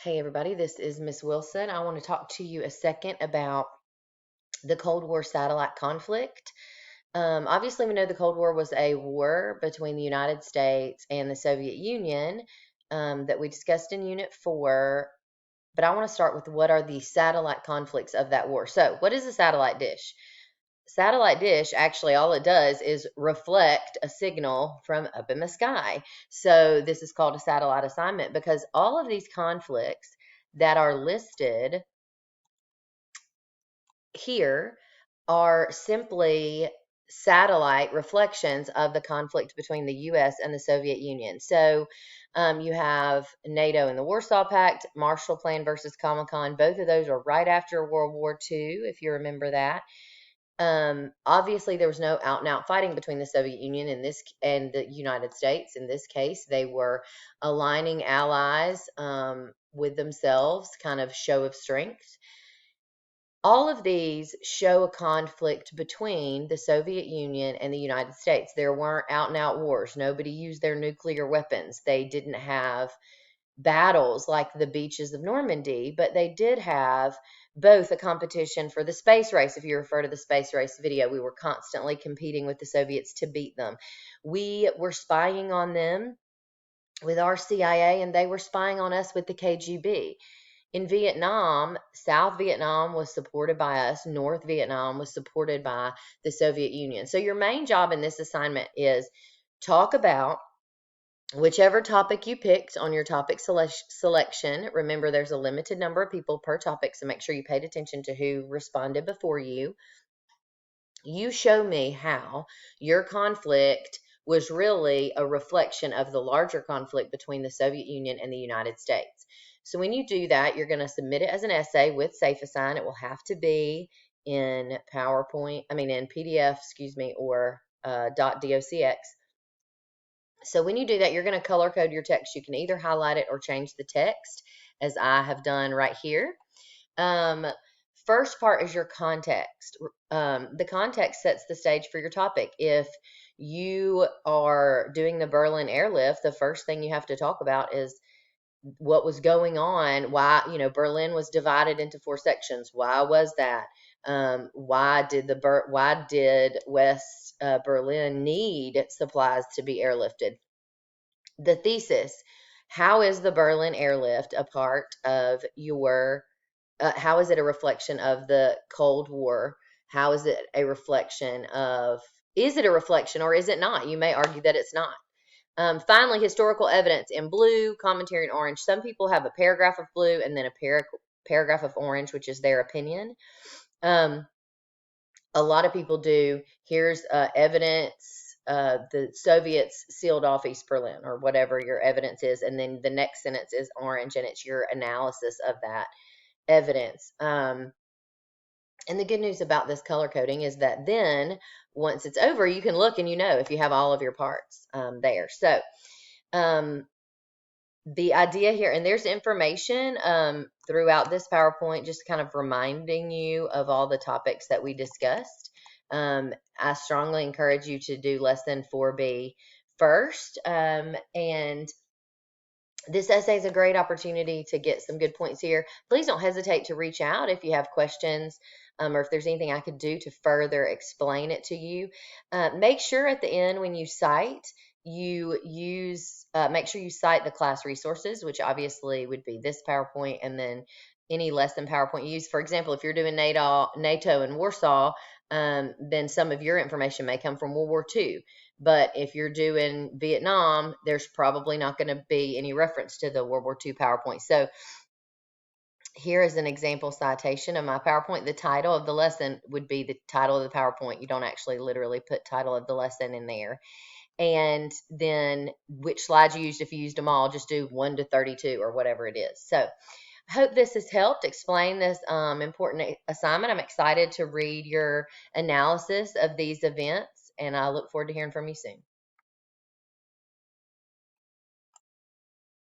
Hey everybody, this is Miss Wilson. I want to talk to you a second about the Cold War satellite conflict. Obviously, we know the Cold War was a war between the United States and the Soviet Union that we discussed in Unit 4. But I want to start with what are the satellite conflicts of that war. So, what is a satellite dish? Satellite dish, actually, all it does is reflect a signal from up in the sky. So this is called a satellite assignment because all of these conflicts that are listed here are simply satellite reflections of the conflict between the US and the Soviet Union. So you have NATO and the Warsaw Pact, Marshall Plan versus Comecon. Both of those are right after World War II, if you remember that. Obviously, there was no out and out fighting between the Soviet Union and the United States. In this case, they were aligning allies with themselves, kind of show of strength. All of these show a conflict between the Soviet Union and the United States. There weren't out and out wars. Nobody used their nuclear weapons. They didn't have battles like the beaches of Normandy, but they did have both a competition for the space race. If you refer to the space race video, we were constantly competing with the Soviets to beat them. We were spying on them with our CIA, and they were spying on us with the KGB. In Vietnam, South Vietnam was supported by us, North Vietnam was supported by the Soviet Union. So, your main job in this assignment is talk about whichever topic you picked on your topic selection. Remember, there's a limited number of people per topic, so make sure you paid attention to who responded before you. You show me how your conflict was really a reflection of the larger conflict between the Soviet Union and the United States. So when you do that, you're going to submit it as an essay with SafeAssign. It will have to be in in PDF, or .docx. So when you do that, you're going to color code your text. You can either highlight it or change the text, as I have done right here. First part is your context. The context sets the stage for your topic. If you are doing the Berlin airlift, the first thing you have to talk about is what was going on, why, Berlin was divided into 4 sections. Why was that? Why did West Berlin need supplies to be airlifted? The thesis: how is the Berlin airlift a part of your? How is it a reflection of the Cold War? How is it a reflection of? Is it a reflection or is it not? You may argue that it's not. Finally, historical evidence in blue, commentary in orange. Some people have a paragraph of blue and then a paragraph of orange, which is their opinion. A lot of people do. Here's evidence. The Soviets sealed off East Berlin, or whatever your evidence is, and then the next sentence is orange, and it's your analysis of that evidence. And the good news about this color coding is that then once it's over, you can look and if you have all of your parts there. So the idea here, and there's information throughout this PowerPoint, just kind of reminding you of all the topics that we discussed. I strongly encourage you to do lesson 4B first. And this essay is a great opportunity to get some good points here. Please don't hesitate to reach out if you have questions or if there's anything I could do to further explain it to you. Make sure at the end when you cite, make sure you cite the class resources, which obviously would be this PowerPoint and then any lesson PowerPoint you use. For example, if you're doing NATO and Warsaw, then some of your information may come from World War II. But if you're doing Vietnam, there's probably not going to be any reference to the World War II PowerPoint. So here is an example citation of my PowerPoint. The title of the lesson would be the title of the PowerPoint. You don't actually literally put title of the lesson in there. And then which slides you used. If you used them all, just do 1 to 32 or whatever it is. So I hope this has helped explain this important assignment. I'm excited to read your analysis of these events, and I look forward to hearing from you soon.